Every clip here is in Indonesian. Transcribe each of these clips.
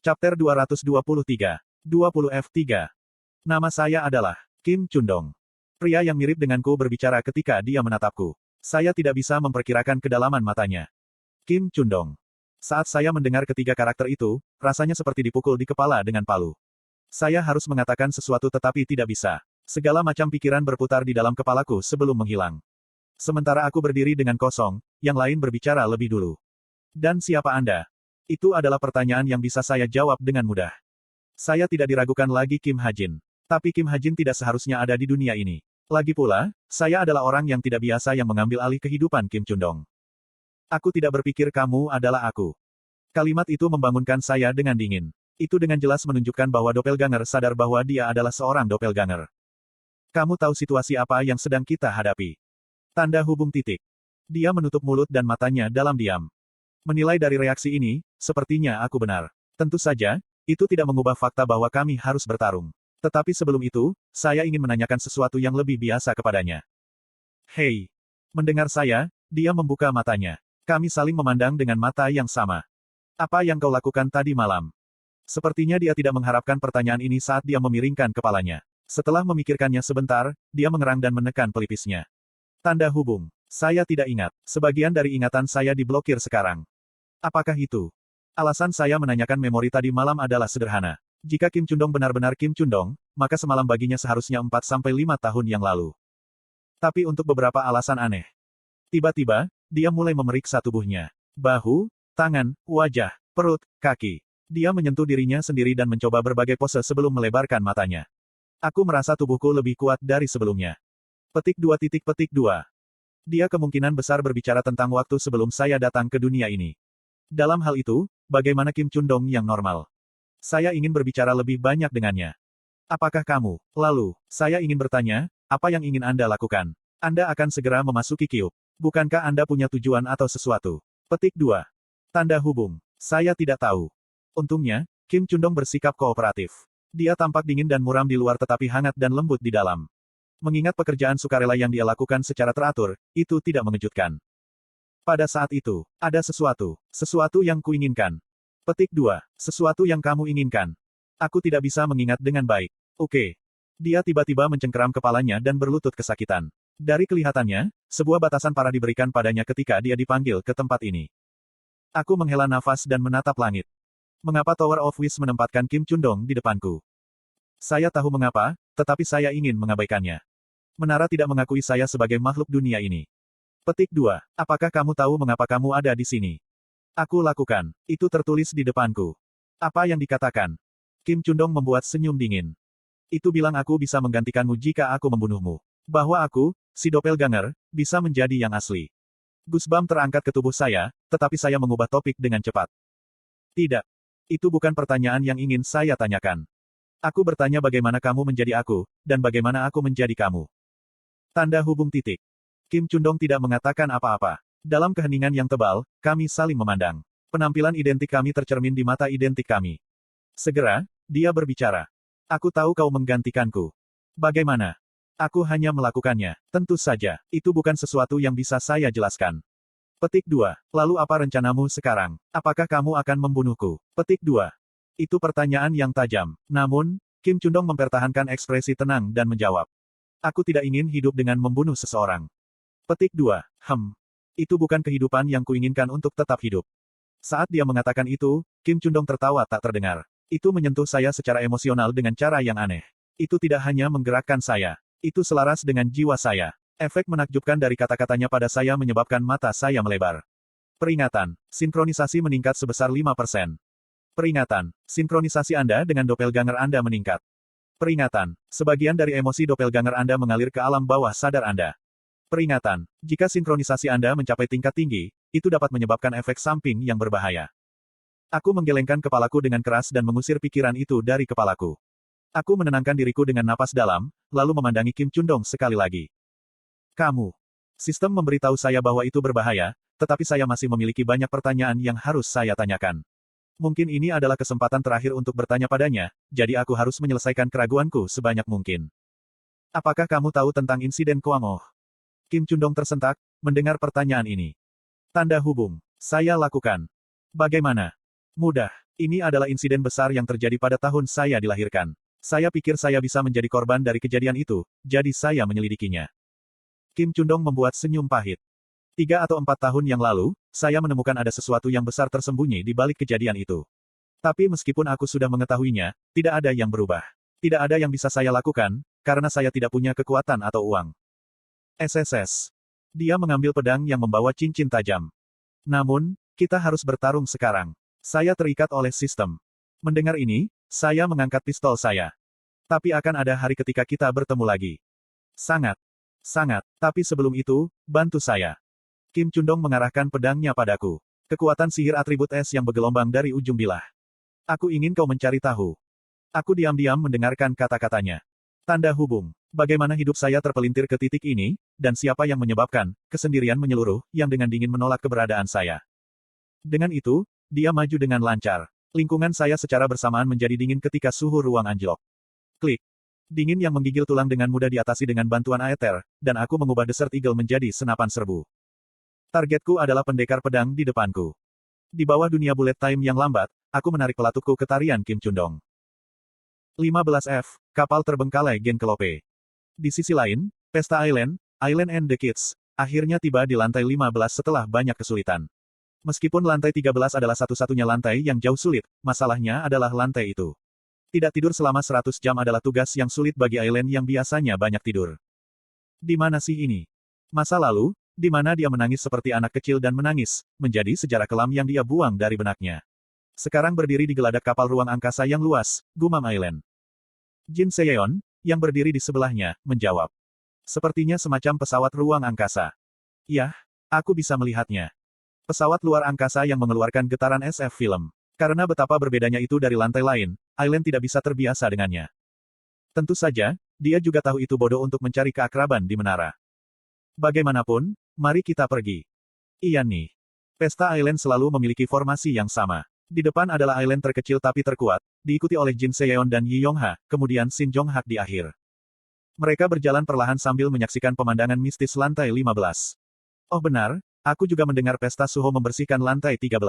Chapter 223. 20F3. Nama saya adalah Kim Chundong. Pria yang mirip denganku berbicara ketika dia menatapku. Saya tidak bisa memperkirakan kedalaman matanya. Kim Chundong. Saat saya mendengar ketiga karakter itu, rasanya seperti dipukul di kepala dengan palu. Saya harus mengatakan sesuatu tetapi tidak bisa. Segala macam pikiran berputar di dalam kepalaku sebelum menghilang. Sementara aku berdiri dengan kosong, yang lain berbicara lebih dulu. Dan siapa Anda? Itu adalah pertanyaan yang bisa saya jawab dengan mudah. Saya tidak diragukan lagi Kim Ha-jin. Tapi Kim Ha-jin tidak seharusnya ada di dunia ini. Lagi pula, saya adalah orang yang tidak biasa yang mengambil alih kehidupan Kim Chundong. Aku tidak berpikir kamu adalah aku. Kalimat itu membangunkan saya dengan dingin. Itu dengan jelas menunjukkan bahwa doppelganger sadar bahwa dia adalah seorang doppelganger. Kamu tahu situasi apa yang sedang kita hadapi? Tanda hubung titik. Dia menutup mulut dan matanya dalam diam. Menilai dari reaksi ini, sepertinya aku benar. Tentu saja, itu tidak mengubah fakta bahwa kami harus bertarung. Tetapi sebelum itu, saya ingin menanyakan sesuatu yang lebih biasa kepadanya. Hei. Mendengar saya, dia membuka matanya. Kami saling memandang dengan mata yang sama. Apa yang kau lakukan tadi malam? Sepertinya dia tidak mengharapkan pertanyaan ini saat dia memiringkan kepalanya. Setelah memikirkannya sebentar, dia mengerang dan menekan pelipisnya. Tanda hubung. Saya tidak ingat. Sebagian dari ingatan saya diblokir sekarang. Apakah itu? Alasan saya menanyakan memori tadi malam adalah sederhana. Jika Kim Chundong benar-benar Kim Chundong, maka semalam baginya seharusnya 4-5 tahun yang lalu. Tapi untuk beberapa alasan aneh. Tiba-tiba, dia mulai memeriksa tubuhnya. Bahu, tangan, wajah, perut, kaki. Dia menyentuh dirinya sendiri dan mencoba berbagai pose sebelum melebarkan matanya. Aku merasa tubuhku lebih kuat dari sebelumnya. Petik 2. Dia kemungkinan besar berbicara tentang waktu sebelum saya datang ke dunia ini. Dalam hal itu, bagaimana Kim Chundong yang normal? Saya ingin berbicara lebih banyak dengannya. Apakah kamu? Lalu, saya ingin bertanya, apa yang ingin Anda lakukan? Anda akan segera memasuki Kyuubi. Bukankah Anda punya tujuan atau sesuatu? Petik 2. Tanda hubung. Saya tidak tahu. Untungnya, Kim Chundong bersikap kooperatif. Dia tampak dingin dan muram di luar tetapi hangat dan lembut di dalam. Mengingat pekerjaan sukarela yang dia lakukan secara teratur, itu tidak mengejutkan. Pada saat itu, ada sesuatu yang kuinginkan. Petik 2. Sesuatu yang kamu inginkan. Aku tidak bisa mengingat dengan baik. Oke. Dia tiba-tiba mencengkeram kepalanya dan berlutut kesakitan. Dari kelihatannya, sebuah batasan parah diberikan padanya ketika dia dipanggil ke tempat ini. Aku menghela nafas dan menatap langit. Mengapa Tower of Wish menempatkan Kim Chundong di depanku? Saya tahu mengapa, tetapi saya ingin mengabaikannya. Menara tidak mengakui saya sebagai makhluk dunia ini. Petik 2. Apakah kamu tahu mengapa kamu ada di sini? Aku lakukan. Itu tertulis di depanku. Apa yang dikatakan? Kim Chundong membuat senyum dingin. Itu bilang aku bisa menggantikanmu jika aku membunuhmu. Bahwa aku, si doppelganger, bisa menjadi yang asli. Goosebump terangkat ke tubuh saya, tetapi saya mengubah topik dengan cepat. Tidak. Itu bukan pertanyaan yang ingin saya tanyakan. Aku bertanya bagaimana kamu menjadi aku, dan bagaimana aku menjadi kamu. Tanda hubung titik. Kim Chundong tidak mengatakan apa-apa. Dalam keheningan yang tebal, kami saling memandang. Penampilan identik kami tercermin di mata identik kami. Segera, dia berbicara. Aku tahu kau menggantikanku. Bagaimana? Aku hanya melakukannya. Tentu saja, itu bukan sesuatu yang bisa saya jelaskan. Petik 2. Lalu apa rencanamu sekarang? Apakah kamu akan membunuhku? Petik 2. Itu pertanyaan yang tajam. Namun, Kim Chundong mempertahankan ekspresi tenang dan menjawab. Aku tidak ingin hidup dengan membunuh seseorang. Petik 2. Itu bukan kehidupan yang kuinginkan untuk tetap hidup. Saat dia mengatakan itu, Kim Chundong tertawa tak terdengar. Itu menyentuh saya secara emosional dengan cara yang aneh. Itu tidak hanya menggerakkan saya. Itu selaras dengan jiwa saya. Efek menakjubkan dari kata-katanya pada saya menyebabkan mata saya melebar. Peringatan. Sinkronisasi meningkat sebesar 5%. Peringatan. Sinkronisasi Anda dengan doppelganger Anda meningkat. Peringatan. Sebagian dari emosi doppelganger Anda mengalir ke alam bawah sadar Anda. Peringatan. Jika sinkronisasi Anda mencapai tingkat tinggi, itu dapat menyebabkan efek samping yang berbahaya. Aku menggelengkan kepalaku dengan keras dan mengusir pikiran itu dari kepalaku. Aku menenangkan diriku dengan napas dalam, lalu memandangi Kim Chundong sekali lagi. Kamu. Sistem memberitahu saya bahwa itu berbahaya, tetapi saya masih memiliki banyak pertanyaan yang harus saya tanyakan. Mungkin ini adalah kesempatan terakhir untuk bertanya padanya, jadi aku harus menyelesaikan keraguanku sebanyak mungkin. Apakah kamu tahu tentang insiden Kwang Oh? Kim Chundong tersentak, mendengar pertanyaan ini. Tanda hubung. Saya lakukan. Bagaimana? Mudah. Ini adalah insiden besar yang terjadi pada tahun saya dilahirkan. Saya pikir saya bisa menjadi korban dari kejadian itu, jadi saya menyelidikinya. Kim Chundong membuat senyum pahit. 3 atau 4 tahun yang lalu, saya menemukan ada sesuatu yang besar tersembunyi di balik kejadian itu. Tapi meskipun aku sudah mengetahuinya, tidak ada yang berubah. Tidak ada yang bisa saya lakukan, karena saya tidak punya kekuatan atau uang. SSS. Dia mengambil pedang yang membawa cincin tajam. Namun, kita harus bertarung sekarang. Saya terikat oleh sistem. Mendengar ini, saya mengangkat pistol saya. Tapi akan ada hari ketika kita bertemu lagi. Sangat. Sangat. Tapi sebelum itu, bantu saya. Kim Chundong mengarahkan pedangnya padaku. Kekuatan sihir atribut es yang bergelombang dari ujung bilah. Aku ingin kau mencari tahu. Aku diam-diam mendengarkan kata-katanya. Tanda hubung. Bagaimana hidup saya terpelintir ke titik ini, dan siapa yang menyebabkan kesendirian menyeluruh, yang dengan dingin menolak keberadaan saya. Dengan itu, dia maju dengan lancar. Lingkungan saya secara bersamaan menjadi dingin ketika suhu ruang anjlok. Klik. Dingin yang menggigil tulang dengan mudah diatasi dengan bantuan aether, dan aku mengubah Desert Eagle menjadi senapan serbu. Targetku adalah pendekar pedang di depanku. Di bawah dunia bullet time yang lambat, aku menarik pelatukku ke tarian Kim Chundong. 15F, kapal terbengkalai Genkelope. Di sisi lain, Pesta Island and the Kids, akhirnya tiba di lantai 15 setelah banyak kesulitan. Meskipun lantai 13 adalah satu-satunya lantai yang jauh sulit, masalahnya adalah lantai itu. Tidak tidur selama 100 jam adalah tugas yang sulit bagi Island yang biasanya banyak tidur. Di mana sih ini? Masa lalu, di mana dia menangis seperti anak kecil dan menangis, menjadi sejarah kelam yang dia buang dari benaknya. Sekarang berdiri di geladak kapal ruang angkasa yang luas, gumam Island. Jin Seyeon, yang berdiri di sebelahnya, menjawab. Sepertinya semacam pesawat ruang angkasa. Yah, aku bisa melihatnya. Pesawat luar angkasa yang mengeluarkan getaran SF film. Karena betapa berbedanya itu dari lantai lain, Island tidak bisa terbiasa dengannya. Tentu saja, dia juga tahu itu bodoh untuk mencari keakraban di menara. Bagaimanapun, mari kita pergi. Iya nih. Pesta Island selalu memiliki formasi yang sama. Di depan adalah Island terkecil tapi terkuat, diikuti oleh Jin Seyeon dan Yi Yonghwa, kemudian Shin Jong-hak di akhir. Mereka berjalan perlahan sambil menyaksikan pemandangan mistis lantai 15. Oh benar, aku juga mendengar pesta Suho membersihkan lantai 13.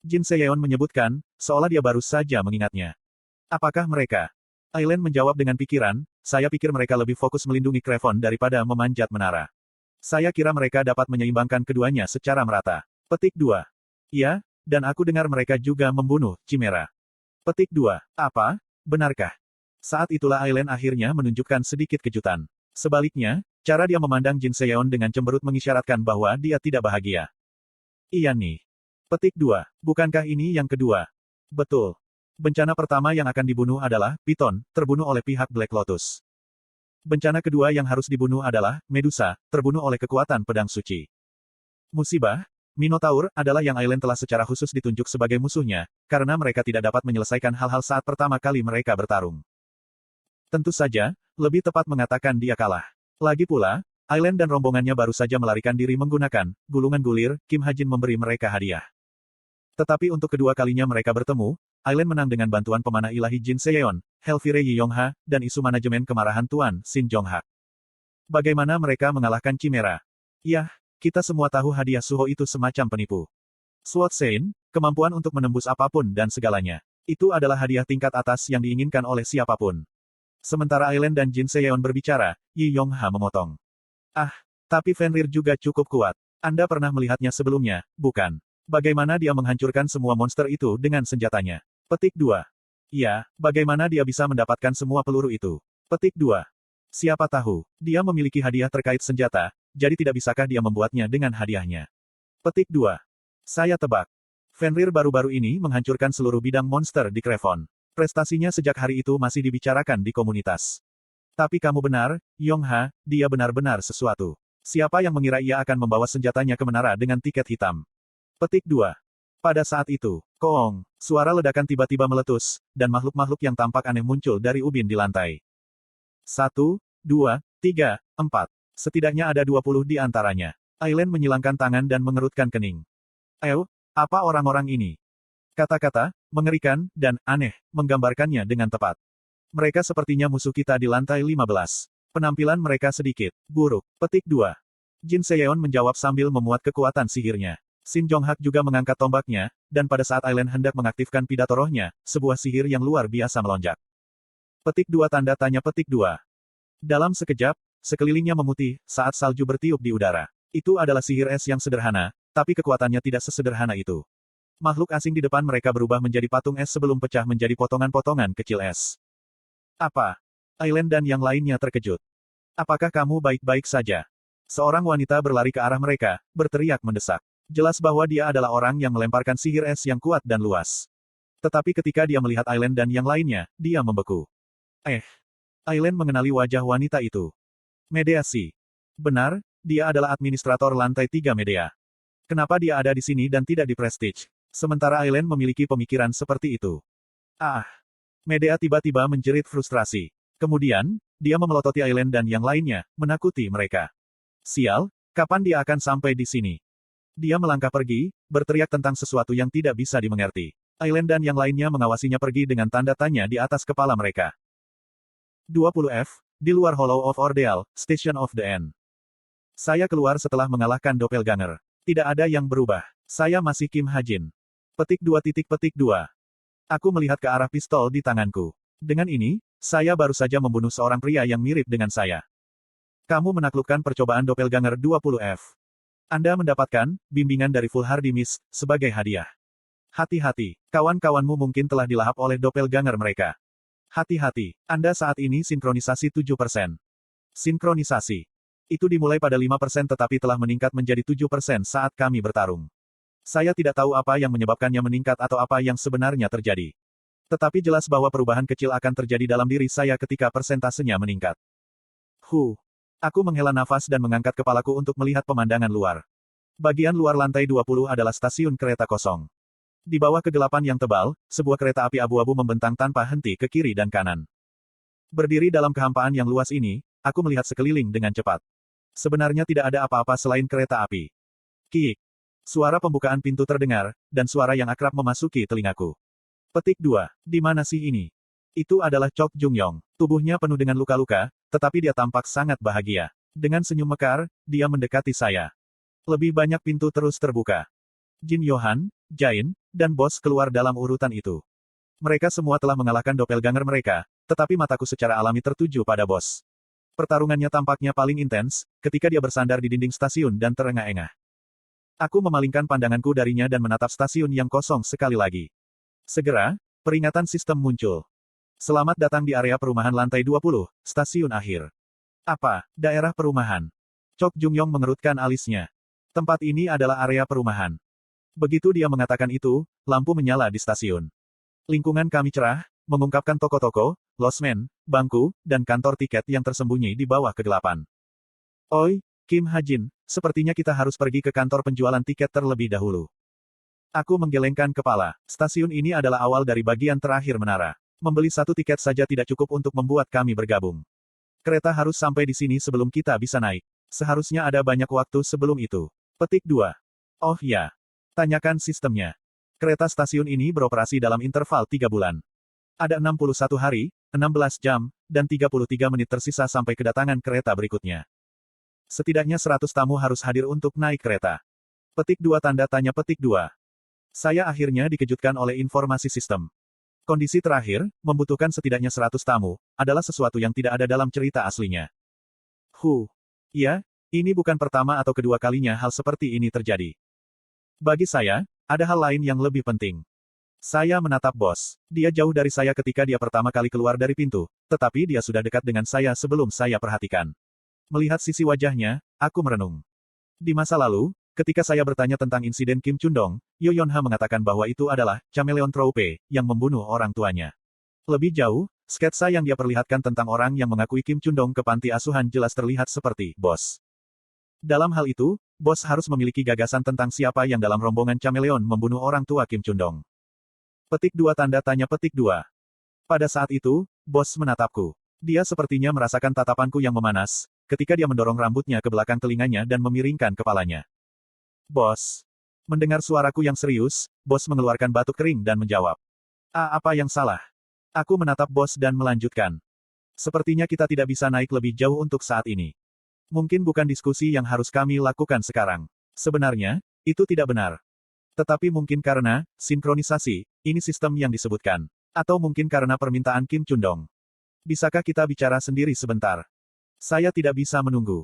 Jin Seyeon menyebutkan, seolah dia baru saja mengingatnya. Apakah mereka? Island menjawab dengan pikiran, saya pikir mereka lebih fokus melindungi Krevon daripada memanjat menara. Saya kira mereka dapat menyeimbangkan keduanya secara merata. Petik 2. Iya, dan aku dengar mereka juga membunuh Chimera. Petik 2. Apa? Benarkah? Saat itulah Island akhirnya menunjukkan sedikit kejutan. Sebaliknya, cara dia memandang Jin Seyeon dengan cemberut mengisyaratkan bahwa dia tidak bahagia. Iya nih. Petik 2. Bukankah ini yang kedua? Betul. Bencana pertama yang akan dibunuh adalah Python, terbunuh oleh pihak Black Lotus. Bencana kedua yang harus dibunuh adalah Medusa, terbunuh oleh kekuatan pedang suci. Musibah, Minotaur, adalah yang Island telah secara khusus ditunjuk sebagai musuhnya, karena mereka tidak dapat menyelesaikan hal-hal saat pertama kali mereka bertarung. Tentu saja, lebih tepat mengatakan dia kalah. Lagi pula, Island dan rombongannya baru saja melarikan diri menggunakan gulungan gulir, Kim Ha-jin memberi mereka hadiah. Tetapi untuk kedua kalinya mereka bertemu, Island menang dengan bantuan pemanah ilahi Jin Seyeon, Hellfire Yi Yonghwa, dan isu manajemen kemarahan Tuan Shin Jong-hak. Bagaimana mereka mengalahkan Chimera? Yah, kita semua tahu hadiah Suho itu semacam penipu. Sword Sein, kemampuan untuk menembus apapun dan segalanya. Itu adalah hadiah tingkat atas yang diinginkan oleh siapapun. Sementara Island dan Jin Seyeon berbicara, Yi Yonghwa memotong. Ah, tapi Fenrir juga cukup kuat. Anda pernah melihatnya sebelumnya, bukan? Bagaimana dia menghancurkan semua monster itu dengan senjatanya? Petik 2. Ya, bagaimana dia bisa mendapatkan semua peluru itu? Petik 2. Siapa tahu, dia memiliki hadiah terkait senjata, jadi tidak bisakah dia membuatnya dengan hadiahnya? Petik 2. Saya tebak. Fenrir baru-baru ini menghancurkan seluruh bidang monster di Krevon. Prestasinya sejak hari itu masih dibicarakan di komunitas. Tapi kamu benar, Yonghwa, dia benar-benar sesuatu. Siapa yang mengira ia akan membawa senjatanya ke menara dengan tiket hitam? Petik 2. Pada saat itu, koong, suara ledakan tiba-tiba meletus, dan makhluk-makhluk yang tampak aneh muncul dari ubin di lantai. 1, 2, 3, 4. Setidaknya ada 20 di antaranya. Island menyilangkan tangan dan mengerutkan kening. Apa orang-orang ini? Kata-kata, mengerikan, dan aneh, menggambarkannya dengan tepat. Mereka sepertinya musuh kita di lantai 15. Penampilan mereka sedikit buruk. Petik 2. Jin Seyeon menjawab sambil memuat kekuatan sihirnya. Sin Jonghak juga mengangkat tombaknya, dan pada saat Ailen hendak mengaktifkan pidato rohnya, sebuah sihir yang luar biasa melonjak. Petik 2 tanda tanya petik 2. Dalam sekejap, sekelilingnya memutih, saat salju bertiup di udara. Itu adalah sihir es yang sederhana, tapi kekuatannya tidak sesederhana itu. Makhluk asing di depan mereka berubah menjadi patung es sebelum pecah menjadi potongan-potongan kecil es. Apa? Ailen dan yang lainnya terkejut. Apakah kamu baik-baik saja? Seorang wanita berlari ke arah mereka, berteriak mendesak. Jelas bahwa dia adalah orang yang melemparkan sihir es yang kuat dan luas. Tetapi ketika dia melihat Ailen dan yang lainnya, dia membeku. Ailen mengenali wajah wanita itu. Mediasi. Benar, dia adalah administrator lantai 3 Medea. Kenapa dia ada di sini dan tidak di Prestige? Sementara Ailen memiliki pemikiran seperti itu. Medea tiba-tiba menjerit frustrasi. Kemudian, dia memelototi Ailen dan yang lainnya, menakuti mereka. Sial, kapan dia akan sampai di sini? Dia melangkah pergi, berteriak tentang sesuatu yang tidak bisa dimengerti. Ailen dan yang lainnya mengawasinya pergi dengan tanda tanya di atas kepala mereka. 20F, di luar Hollow of Ordeal, Station of the End. Saya keluar setelah mengalahkan Doppelganger. Tidak ada yang berubah. Saya masih Kim Hajin. Petik 2. Aku melihat ke arah pistol di tanganku. Dengan ini, saya baru saja membunuh seorang pria yang mirip dengan saya. Kamu menaklukkan percobaan Doppelganger 20F. Anda mendapatkan bimbingan dari Full Hardy Mist sebagai hadiah. Hati-hati, kawan-kawanmu mungkin telah dilahap oleh Doppelganger mereka. Hati-hati, Anda saat ini sinkronisasi 7%. Sinkronisasi. Itu dimulai pada 5% tetapi telah meningkat menjadi 7% saat kami bertarung. Saya tidak tahu apa yang menyebabkannya meningkat atau apa yang sebenarnya terjadi. Tetapi jelas bahwa perubahan kecil akan terjadi dalam diri saya ketika persentasenya meningkat. Aku menghela nafas dan mengangkat kepalaku untuk melihat pemandangan luar. Bagian luar lantai 20 adalah stasiun kereta kosong. Di bawah kegelapan yang tebal, sebuah kereta api abu-abu membentang tanpa henti ke kiri dan kanan. Berdiri dalam kehampaan yang luas ini, aku melihat sekeliling dengan cepat. Sebenarnya tidak ada apa-apa selain kereta api. Kiik. Suara pembukaan pintu terdengar, dan suara yang akrab memasuki telingaku. Petik 2. Di mana sih ini? Itu adalah Chok Jung-yong. Tubuhnya penuh dengan luka-luka, tetapi dia tampak sangat bahagia. Dengan senyum mekar, dia mendekati saya. Lebih banyak pintu terus terbuka. Jin Yohan, Jain, dan Bos keluar dalam urutan itu. Mereka semua telah mengalahkan Doppelganger mereka, tetapi mataku secara alami tertuju pada Bos. Pertarungannya tampaknya paling intens, ketika dia bersandar di dinding stasiun dan terengah-engah. Aku memalingkan pandanganku darinya dan menatap stasiun yang kosong sekali lagi. Segera, peringatan sistem muncul. Selamat datang di area perumahan lantai 20, stasiun akhir. Apa, daerah perumahan? Chok Jung-yong mengerutkan alisnya. Tempat ini adalah area perumahan. Begitu dia mengatakan itu, lampu menyala di stasiun. Lingkungan kami cerah, mengungkapkan toko-toko, losmen, bangku, dan kantor tiket yang tersembunyi di bawah kegelapan. Oi, Kim Hajin, sepertinya kita harus pergi ke kantor penjualan tiket terlebih dahulu. Aku menggelengkan kepala. Stasiun ini adalah awal dari bagian terakhir menara. Membeli satu tiket saja tidak cukup untuk membuat kami bergabung. Kereta harus sampai di sini sebelum kita bisa naik. Seharusnya ada banyak waktu sebelum itu. Petik 2. Oh ya. Tanyakan sistemnya. Kereta stasiun ini beroperasi dalam interval 3 bulan. Ada 61 hari, 16 jam, dan 33 menit tersisa sampai kedatangan kereta berikutnya. Setidaknya 100 tamu harus hadir untuk naik kereta. Petik 2 tanda tanya petik 2. Saya akhirnya dikejutkan oleh informasi sistem. Kondisi terakhir, membutuhkan setidaknya 100 tamu, adalah sesuatu yang tidak ada dalam cerita aslinya. Ya, ini bukan pertama atau kedua kalinya hal seperti ini terjadi. Bagi saya, ada hal lain yang lebih penting. Saya menatap Bos. Dia jauh dari saya ketika dia pertama kali keluar dari pintu, tetapi dia sudah dekat dengan saya sebelum saya perhatikan. Melihat sisi wajahnya, aku merenung. Di masa lalu, ketika saya bertanya tentang insiden Kim Chundong, Yo Yonha mengatakan bahwa itu adalah Chameleon Troupe yang membunuh orang tuanya. Lebih jauh, sketsa yang dia perlihatkan tentang orang yang mengakui Kim Chundong ke panti asuhan jelas terlihat seperti Bos. Dalam hal itu, Bos harus memiliki gagasan tentang siapa yang dalam rombongan Chameleon membunuh orang tua Kim Chundong. Petik 2 tanda tanya petik 2. Pada saat itu, Bos menatapku. Dia sepertinya merasakan tatapanku yang memanas, ketika dia mendorong rambutnya ke belakang telinganya dan memiringkan kepalanya. Bos. Mendengar suaraku yang serius, Bos mengeluarkan batuk kering dan menjawab. Apa yang salah? Aku menatap Bos dan melanjutkan. Sepertinya kita tidak bisa naik lebih jauh untuk saat ini. Mungkin bukan diskusi yang harus kami lakukan sekarang. Sebenarnya, Itu tidak benar. Tetapi mungkin karena, sinkronisasi, ini sistem yang disebutkan. Atau mungkin karena permintaan Kim Chundong. Bisakah kita bicara sendiri sebentar? Saya tidak bisa menunggu.